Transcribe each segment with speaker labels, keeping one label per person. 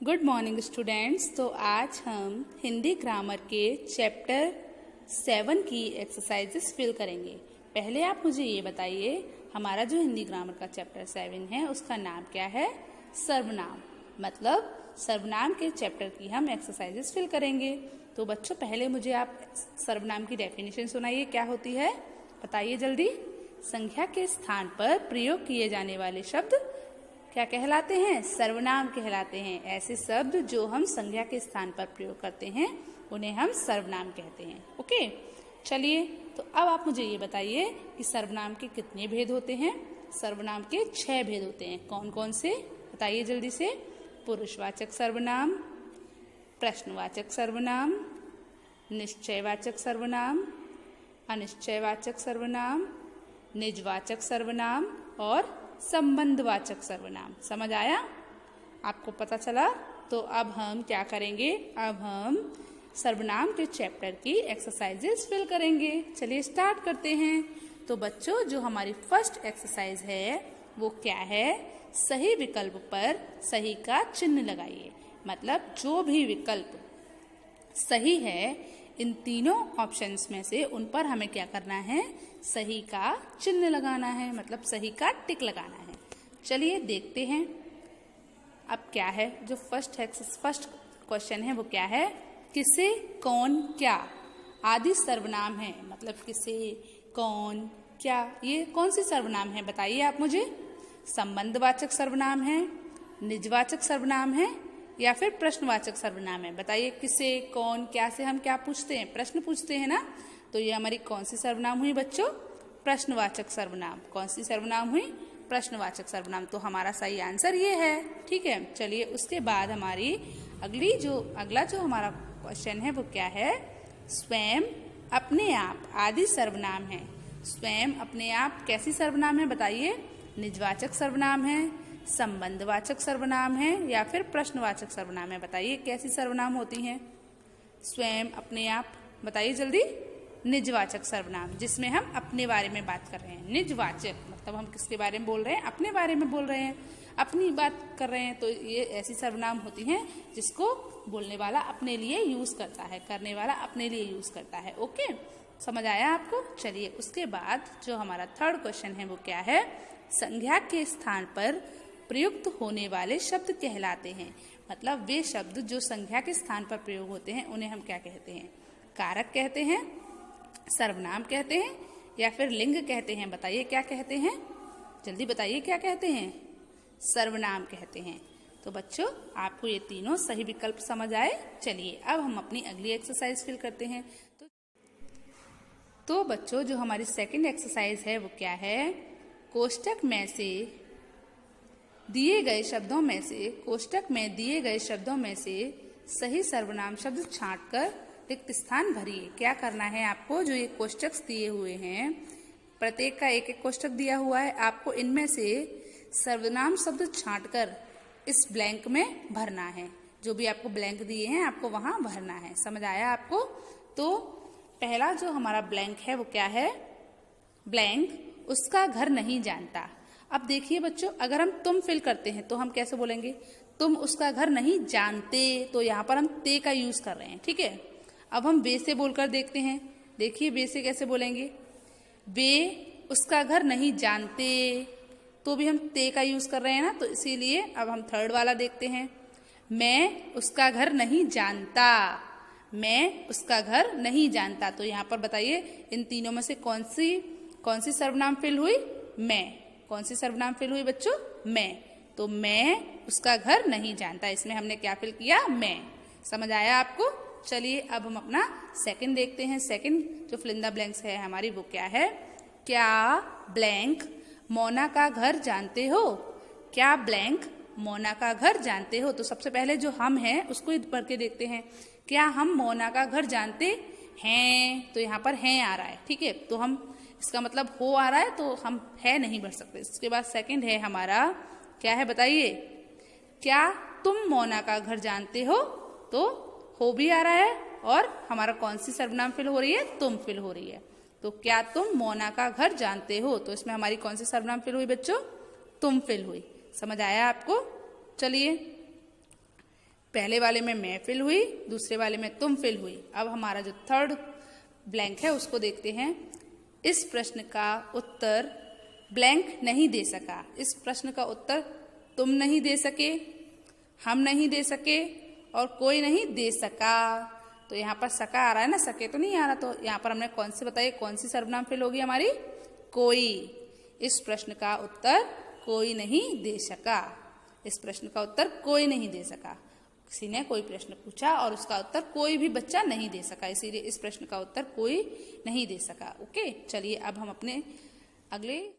Speaker 1: Good morning students. तो आज हम हिंदी ग्रामर के चैप्टर 7 की एक्सरसाइजेस फिल करेंगे। पहले आप मुझे ये बताइए, हमारा जो हिंदी ग्रामर का चैप्टर 7 है उसका नाम क्या है? सर्वनाम। मतलब सर्वनाम के चैप्टर की हम एक्सरसाइजेस फिल करेंगे। तो बच्चों पहले मुझे आप सर्वनाम की डेफिनेशन सुनाइए, क्या होती है बताइए जल्दी। संख्या के स्थान पर प्रयोग किए जाने वाले शब्द क्या कहलाते हैं? सर्वनाम कहलाते हैं। ऐसे शब्द जो हम संज्ञा के स्थान पर प्रयोग करते हैं उन्हें हम सर्वनाम कहते हैं। ओके, चलिए तो अब आप मुझे ये बताइए कि सर्वनाम के कितने भेद होते हैं? सर्वनाम के 6 भेद होते हैं। कौन कौन से बताइए जल्दी से। पुरुषवाचक सर्वनाम, प्रश्नवाचक सर्वनाम, निश्चयवाचक सर्वनाम, अनिश्चयवाचक सर्वनाम, निजवाचक सर्वनाम और संबंधवाचक सर्वनाम। समझ आया? आपको पता चला? तो अब हम क्या करेंगे? अब हम सर्वनाम के चैप्टर की एक्सरसाइजेस फिल करेंगे। चलिए स्टार्ट करते हैं। तो बच्चों जो हमारी फर्स्ट एक्सरसाइज है वो क्या है? सही विकल्प पर सही का चिन्ह लगाइए। मतलब जो भी विकल्प सही है इन तीनों ऑप्शंस में से उन पर हमें क्या करना है? सही का चिन्ह लगाना है, मतलब सही का टिक लगाना है। चलिए देखते हैं अब क्या है। जो फर्स्ट क्वेश्चन है वो क्या है? किसे, कौन, क्या आदि सर्वनाम है। मतलब किसे, कौन, क्या ये कौन सी सर्वनाम है बताइए आप मुझे। संबंधवाचक सर्वनाम है, निजवाचक सर्वनाम है या फिर प्रश्नवाचक सर्वनाम है? बताइए किसे, कौन, क्या से हम क्या पूछते हैं? प्रश्न पूछते हैं ना। तो ये हमारी कौन सी सर्वनाम हुई बच्चों? प्रश्नवाचक सर्वनाम। कौन सी सर्वनाम हुई? प्रश्नवाचक सर्वनाम। तो हमारा सही आंसर ये है। ठीक है, चलिए उसके बाद हमारी अगला जो हमारा क्वेश्चन है वो क्या है? स्वयं, अपने आप आदि सर्वनाम है। स्वयं, अपने आप कैसी सर्वनाम है बताइए? निजवाचक सर्वनाम है, संबंधवाचक सर्वनाम है या फिर प्रश्नवाचक सर्वनाम है? बताइए कैसी सर्वनाम होती हैं? स्वयं, अपने आप, बताइए जल्दी। निजवाचक सर्वनाम, जिसमें हम अपने बारे में बात कर रहे हैं। निजवाचक मतलब हम किसके बारे में बोल रहे हैं? अपने बारे में बोल रहे हैं, अपनी बात कर रहे हैं। तो ये ऐसी सर्वनाम होती हैं जिसको बोलने वाला अपने लिए यूज करता है, करने वाला अपने लिए यूज करता है। ओके, समझ आया आपको? चलिए उसके बाद जो हमारा थर्ड क्वेश्चन है वो क्या है? संज्ञा के स्थान पर प्रयुक्त होने वाले शब्द कहलाते हैं। मतलब वे शब्द जो संज्ञा के स्थान पर प्रयोग होते हैं उन्हें हम क्या कहते हैं? कारक कहते हैं, सर्वनाम कहते हैं या फिर लिंग कहते हैं? बताइए क्या कहते हैं? जल्दी बताइए क्या कहते हैं? सर्वनाम कहते हैं। तो बच्चों आपको ये तीनों सही विकल्प समझ आए। चलिए अब हम अपनी अगली एक्सरसाइज फिल करते हैं। तो बच्चों जो हमारी सेकंड एक्सरसाइज है वो क्या है? कोष्टक में दिए गए शब्दों में से सही सर्वनाम शब्द छांटकर रिक्त स्थान भरिए। क्या करना है आपको? जो ये कोष्टक दिए हुए हैं, प्रत्येक का एक एक कोष्टक दिया हुआ है, आपको इनमें से सर्वनाम शब्द छांटकर इस ब्लैंक में भरना है। जो भी आपको ब्लैंक दिए हैं आपको वहां भरना है। समझ आया आपको? तो पहला जो हमारा ब्लैंक है वो क्या है? ब्लैंक, उसका घर नहीं जानता। अब देखिए बच्चों, अगर हम तुम फिल करते हैं तो हम कैसे बोलेंगे? तुम उसका घर नहीं जानते। तो यहाँ पर हम ते का यूज कर रहे हैं। ठीक है, अब हम वे से बोलकर देखते हैं। देखिए वे से कैसे बोलेंगे? वे उसका घर नहीं जानते, तो भी हम ते का यूज कर रहे हैं ना। तो इसीलिए अब हम थर्ड वाला देखते हैं। मैं उसका घर नहीं जानता, मैं उसका घर नहीं जानता। तो यहाँ पर बताइए इन तीनों में से कौन सी सर्वनाम फिल हुई? मैं। कौन सी सर्वनाम फिल हुई बच्चों? मैं। तो मैं उसका घर नहीं जानता, इसमें हमने क्या फिल किया? मैं। समझ आया आपको? चलिए अब हम अपना सेकंड देखते हैं। सेकंड जो फिल इन द ब्लैंक्स है हमारी वो क्या है? क्या ब्लैंक मोना का घर जानते हो? क्या ब्लैंक मोना का घर जानते हो? तो सबसे पहले जो हम हैं उसको पढ़ के देखते हैं। क्या हम मोना का घर जानते हैं? तो यहाँ पर हैं आ रहा है। ठीक है, तो हम इसका मतलब हो आ रहा है तो हम है नहीं भर सकते। इसके बाद सेकंड है हमारा, क्या है बताइए? क्या तुम मोना का घर जानते हो? तो हो भी आ रहा है और हमारा कौन सी सर्वनाम फिल हो रही है? तुम फिल हो रही है। तो क्या तुम मोना का घर जानते हो? तो इसमें हमारी कौन सी सर्वनाम फिल हुई बच्चों? तुम फिल हुई। समझ आया आपको? चलिए पहले वाले में मैं फिल हुई, दूसरे वाले में तुम फिल हुई। अब हमारा जो थर्ड ब्लैंक है उसको देखते हैं। इस प्रश्न का उत्तर ब्लैंक नहीं दे सका। इस प्रश्न का उत्तर तुम नहीं दे सके, हम नहीं दे सके और कोई नहीं दे सका। तो यहाँ पर सका आ रहा है ना, सके तो नहीं आ रहा। तो यहाँ पर हमने कौन सी बताई, कौन सी सर्वनाम फिल होगी हमारी, कोई। इस प्रश्न का उत्तर कोई नहीं दे सका। इस प्रश्न का उत्तर कोई नहीं दे सका। किसी ने कोई प्रश्न पूछा और उसका उत्तर कोई भी बच्चा नहीं दे सका, इसीलिए इस प्रश्न का उत्तर कोई नहीं दे सका। ओके, चलिए अब हम अपने अगली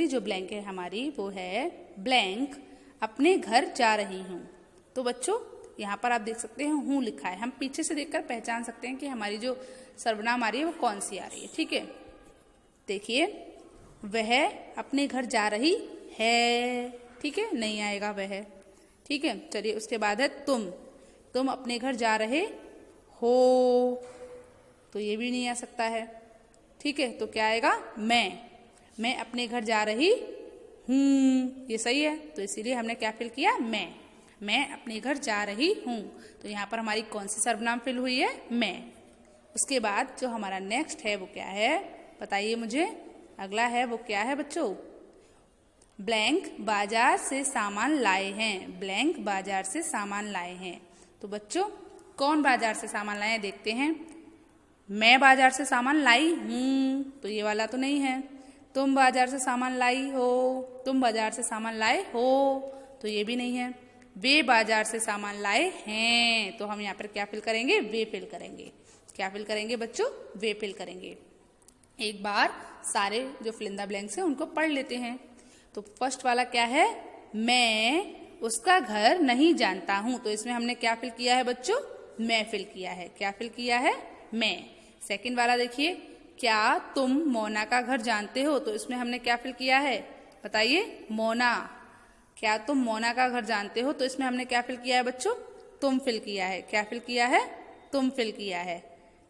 Speaker 1: जो ब्लैंक है हमारी वो है ब्लैंक अपने घर जा रही हूँ। तो बच्चों यहाँ पर आप देख सकते हैं हूँ लिखा है। हम पीछे से देखकर पहचान सकते हैं कि हमारी जो सर्वनाम आ रही है वो कौन सी आ रही है। ठीक है, देखिए वह अपने घर जा रही है। ठीक है, नहीं आएगा वह। ठीक है, चलिए उसके बाद है तुम अपने घर जा रहे हो, तो ये भी नहीं आ सकता है। ठीक है, तो क्या आएगा, मैं अपने घर जा रही हूँ, ये सही है। तो इसीलिए हमने क्या फिल किया, मैं अपने घर जा रही हूँ। तो यहाँ पर हमारी कौन सी सर्वनाम फिल हुई है, मैं। उसके बाद जो हमारा नेक्स्ट है वो क्या है, बताइए मुझे। अगला है वो क्या है बच्चों, ब्लैंक बाजार से सामान लाए हैं। ब्लैंक बाजार से सामान लाए हैं। तो बच्चों कौन बाजार से सामान लाए हैं देखते हैं। मैं बाजार से सामान लाई हूँ, तो ये वाला तो नहीं है। तुम बाजार से सामान लाई हो, तुम बाजार से सामान लाए हो, तो ये भी नहीं है। वे बाजार से सामान लाए हैं, तो हम यहाँ पर क्या फिल करेंगे, वे फिल करेंगे। क्या फिल करेंगे बच्चों, वे फिल करेंगे। एक बार सारे जो फिल इन द ब्लैंक्स हैं उनको पढ़ लेते हैं। तो फर्स्ट वाला क्या है, मैं उसका घर नहीं जानता हूं। तो इसमें हमने क्या फिल किया है बच्चों, मैं फिल किया है। क्या फिल किया है, मैं। सेकंड वाला देखिए, क्या तुम मोना का घर जानते हो। तो इसमें हमने क्या फिल किया है, बताइए, मोना। क्या तुम मोना का घर जानते हो। तो इसमें हमने क्या फिल किया है बच्चों, तुम फिल किया है। क्या फिल किया है, तुम फिल किया है।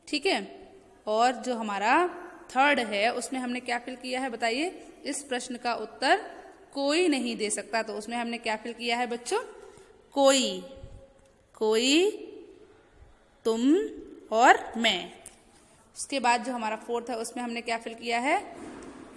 Speaker 1: ठीक है, और जो हमारा थर्ड है उसमें हमने क्या फिल किया है, बताइए। इस प्रश्न का उत्तर कोई नहीं दे सकता। तो उसमें हमने क्या फिल किया है बच्चों, कोई, तुम और मैं। उसके बाद जो हमारा फोर्थ है उसमें हमने क्या फिल किया है,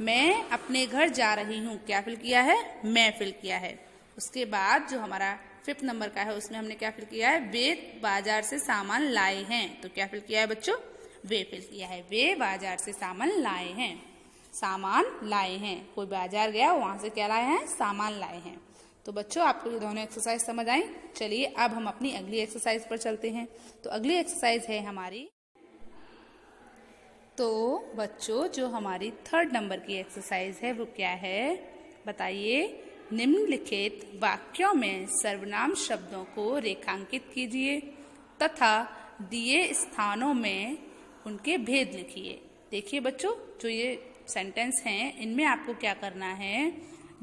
Speaker 1: मैं अपने घर जा रही हूँ। क्या फिल किया है, मैं फिल किया है। उसके बाद जो हमारा फिफ्थ नंबर का है उसमें हमने क्या फिल किया है, वे बाजार से सामान लाए हैं। तो क्या फिल किया है बच्चों, वे फिल किया है। वे बाजार से सामान लाए हैं, सामान लाए हैं। कोई बाजार गया वहां से क्या लाए हैं, सामान लाए हैं। तो बच्चों आपको ये दोनों एक्सरसाइज समझ आई। चलिए अब हम अपनी अगली एक्सरसाइज पर चलते हैं। तो अगली एक्सरसाइज है हमारी, तो बच्चों जो हमारी थर्ड नंबर की एक्सरसाइज है वो क्या है, बताइए। निम्नलिखित वाक्यों में सर्वनाम शब्दों को रेखांकित कीजिए तथा दिए स्थानों में उनके भेद लिखिए। देखिए बच्चों, जो ये सेंटेंस हैं इनमें आपको क्या करना है,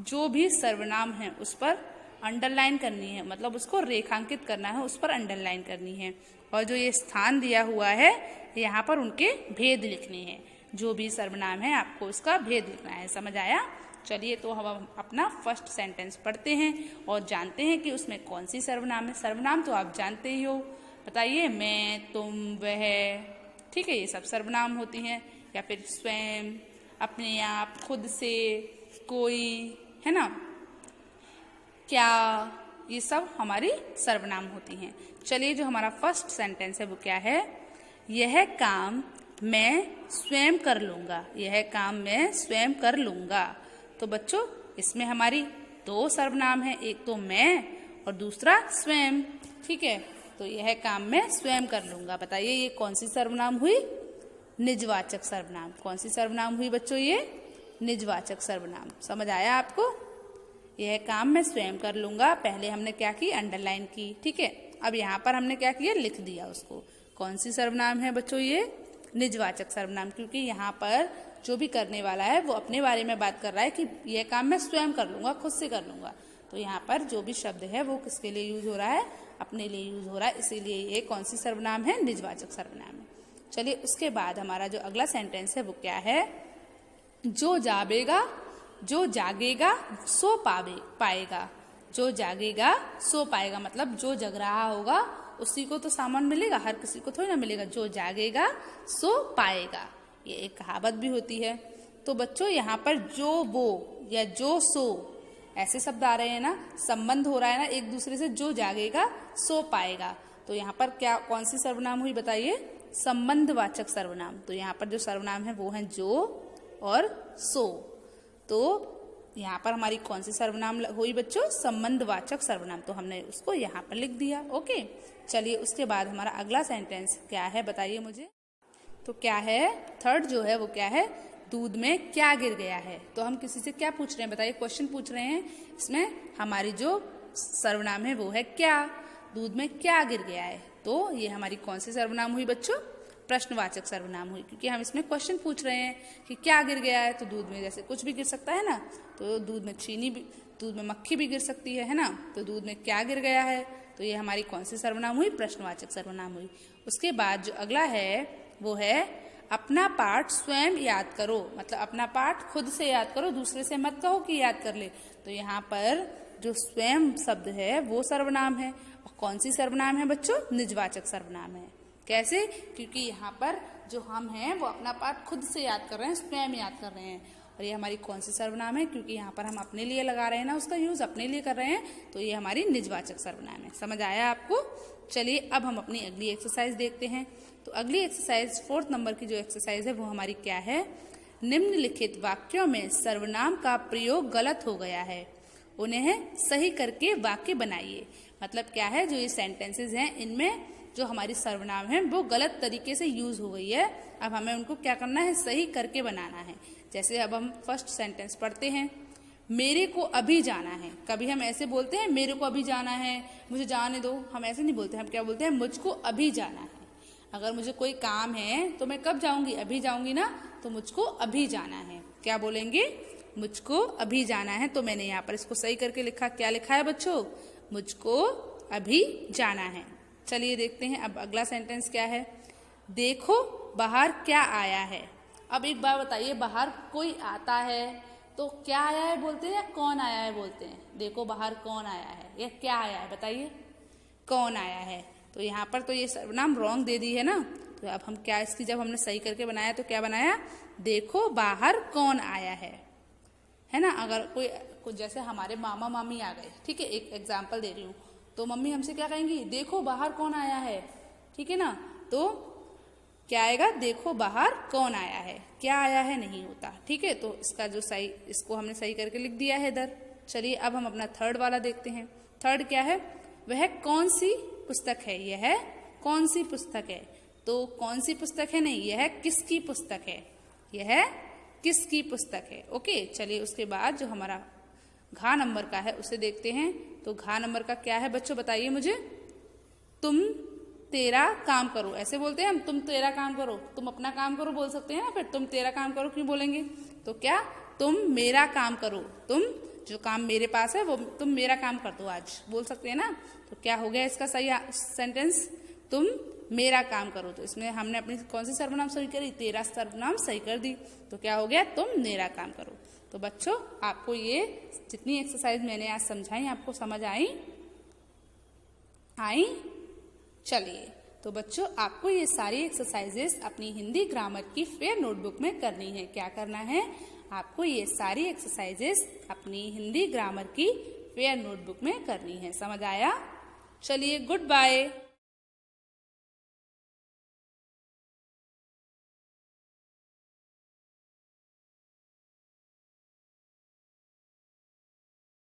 Speaker 1: जो भी सर्वनाम है उस पर अंडरलाइन करनी है, मतलब उसको रेखांकित करना है, उस पर अंडरलाइन करनी है। और जो ये स्थान दिया हुआ है यहाँ पर उनके भेद लिखने हैं। जो भी सर्वनाम है आपको उसका भेद लिखना है। समझ आया। चलिए तो हम अपना फर्स्ट सेंटेंस पढ़ते हैं और जानते हैं कि उसमें कौन सी सर्वनाम है। सर्वनाम तो आप जानते ही हो, बताइए, मैं, तुम, वह। ठीक है, ये सब सर्वनाम होती हैं। या फिर स्वयं, अपने आप, खुद से, कोई, है ना, क्या, ये सब हमारी सर्वनाम होती हैं। चलिए जो हमारा फर्स्ट सेंटेंस है वो क्या है, यह काम मैं स्वयं कर लूँगा। यह काम मैं स्वयं कर लूँगा। तो बच्चों इसमें हमारी दो सर्वनाम है, एक तो मैं और दूसरा स्वयं। ठीक है, तो यह काम मैं स्वयं कर लूँगा। बताइए ये कौन सी सर्वनाम हुई, निजवाचक सर्वनाम। कौन सी सर्वनाम हुई बच्चों, ये निजवाचक सर्वनाम। समझ आया आपको। यह काम मैं स्वयं कर लूँगा, पहले हमने क्या की, अंडरलाइन की। ठीक है, अब यहाँ पर हमने क्या किया, लिख दिया उसको। कौन सी सर्वनाम है बच्चों, ये निजवाचक सर्वनाम, क्योंकि यहाँ पर जो भी करने वाला है वो अपने बारे में बात कर रहा है कि यह काम मैं स्वयं कर लूँगा, खुद से कर लूँगा। तो यहाँ पर जो भी शब्द है वो किसके लिए यूज हो रहा है, अपने लिए यूज हो रहा है, इसीलिए ये कौन सी सर्वनाम है, निजवाचक सर्वनाम है। चलिए उसके बाद हमारा जो अगला सेंटेंस है वो क्या है, जो जागेगा सो पाएगा। जो जागेगा सो पाएगा, मतलब जो जग रहा होगा उसी को तो सामान मिलेगा, हर किसी को थोड़ी ना मिलेगा। जो जागेगा सो पाएगा, ये एक कहावत भी होती है। तो बच्चों यहाँ पर जो वो या जो सो ऐसे शब्द आ रहे हैं ना, संबंध हो रहा है ना एक दूसरे से, जो जागेगा सो पाएगा। तो यहाँ पर क्या कौन सी सर्वनाम हुई बताइए? संबंधवाचक सर्वनाम। तो यहाँ पर जो सर्वनाम है वो है जो और सो। तो यहाँ पर हमारी कौन सी सर्वनाम हुई बच्चों? संबंधवाचक सर्वनाम। तो हमने उसको यहाँ पर लिख दिया। ओके, चलिए उसके बाद हमारा अगला सेंटेंस क्या है बताइए मुझे। तो क्या है? थर्ड जो है वो क्या है? दूध में क्या गिर गया है। तो हम किसी से क्या पूछ रहे हैं बताइए? क्वेश्चन पूछ रहे हैं। इसमें हमारी जो सर्वनाम है वो है क्या। दूध में क्या गिर गया है, तो ये हमारी कौन सी सर्वनाम हुई बच्चों? प्रश्नवाचक सर्वनाम हुई, क्योंकि हम इसमें क्वेश्चन पूछ रहे हैं कि क्या गिर गया है। तो दूध में जैसे कुछ भी गिर सकता है ना, तो दूध में चीनी भी, दूध में मक्खी भी गिर सकती है ना। तो दूध में क्या गिर गया है, तो ये हमारी कौन सी सर्वनाम हुई? प्रश्नवाचक सर्वनाम हुई। उसके बाद जो अगला है वो है अपना पाठ स्वयं याद करो, मतलब अपना पाठ खुद से याद करो, दूसरे से मत कहो कि याद कर ले। तो यहाँ पर जो स्वयं शब्द है वो सर्वनाम है। और कौन सी सर्वनाम है बच्चों? निजवाचक सर्वनाम है। कैसे? क्योंकि यहाँ पर जो हम हैं वो अपना पाठ खुद से याद कर रहे हैं, स्वयं याद कर रहे हैं। और ये हमारी कौन सी सर्वनाम है? क्योंकि यहाँ पर हम अपने लिए लगा रहे हैं ना, उसका यूज अपने लिए कर रहे हैं, तो ये हमारी निजवाचक सर्वनाम है। समझ आया आपको? चलिए अब हम अपनी अगली एक्सरसाइज देखते हैं। तो अगली एक्सरसाइज 4 नंबर की जो एक्सरसाइज है वो हमारी क्या है? निम्नलिखित वाक्यों में सर्वनाम का प्रयोग गलत हो गया है, उन्हें सही करके वाक्य बनाइए। मतलब क्या है? जो ये सेंटेंसेस हैं इनमें जो हमारी सर्वनाम है वो गलत तरीके से यूज हो गई है। अब हमें उनको क्या करना है? सही करके बनाना है। जैसे अब हम फर्स्ट सेंटेंस पढ़ते हैं, मेरे को अभी जाना है। कभी हम ऐसे बोलते हैं मेरे को अभी जाना है, मुझे जाने दो, हम ऐसे नहीं बोलते। हम क्या बोलते हैं? मुझको अभी जाना है। अगर मुझे कोई काम है तो मैं कब जाऊंगी? अभी जाऊंगी ना, तो मुझको अभी जाना है। क्या बोलेंगे? मुझको अभी जाना है। तो मैंने यहाँ पर इसको सही करके लिखा। क्या लिखा है बच्चों? मुझको अभी जाना है। चलिए देखते हैं अब अगला सेंटेंस क्या है। देखो बाहर क्या आया है। अब एक बार बताइए, बाहर कोई आता है तो क्या आया है बोलते हैं या कौन आया है बोलते हैं? देखो बाहर कौन आया है या क्या आया है बताइए? कौन आया है। तो यहाँ पर तो ये सर्वनाम रॉन्ग दे दी है ना। तो अब हम क्या, इसकी जब हमने सही करके बनाया तो क्या बनाया? देखो बाहर कौन आया है ना। अगर कोई जैसे हमारे मामा मामी आ गए, ठीक है, एक एग्जाम्पल दे रही हूँ, तो मम्मी हमसे क्या कहेंगी? देखो बाहर कौन आया है, ठीक है ना। तो क्या आएगा? देखो बाहर कौन आया है, क्या आया है नहीं होता, ठीक है। तो इसका जो सही, इसको हमने सही करके लिख दिया है इधर। चलिए अब हम अपना थर्ड वाला देखते हैं। थर्ड क्या है? वह कौन सी पुस्तक है। यह कौन सी पुस्तक है। तो कौन सी पुस्तक है नहीं, यह किसकी पुस्तक है, यह किसकी पुस्तक है। ओके, चलिए उसके बाद जो हमारा घा नंबर का है उसे देखते हैं। तो घा नंबर का क्या है बच्चों बताइए मुझे। तुम तेरा काम करो, ऐसे बोलते हैं हम, तुम तेरा काम करो, तुम अपना काम करो बोल सकते हैं ना, फिर तुम तेरा काम करो क्यों बोलेंगे। तो क्या, तुम मेरा काम करो, तुम जो काम मेरे पास है वो तुम मेरा काम कर दो आज, बोल सकते हैं ना। तो क्या हो गया इसका सही सेंटेंस? तुम मेरा काम करो। तो इसमें हमने अपनी कौन सी सर्वनाम सही करी? तेरा सर्वनाम सही कर दी। तो क्या हो गया? तुम मेरा काम करो। तो बच्चों आपको ये जितनी एक्सरसाइज मैंने आज समझाई आपको समझ आई? चलिए, तो बच्चों आपको ये सारी एक्सरसाइजेस अपनी हिंदी ग्रामर की फेयर नोटबुक में करनी है। क्या करना है? आपको ये सारी एक्सरसाइजेस अपनी हिंदी ग्रामर की फेयर नोटबुक में करनी है। समझ आया? चलिए, गुड बाय।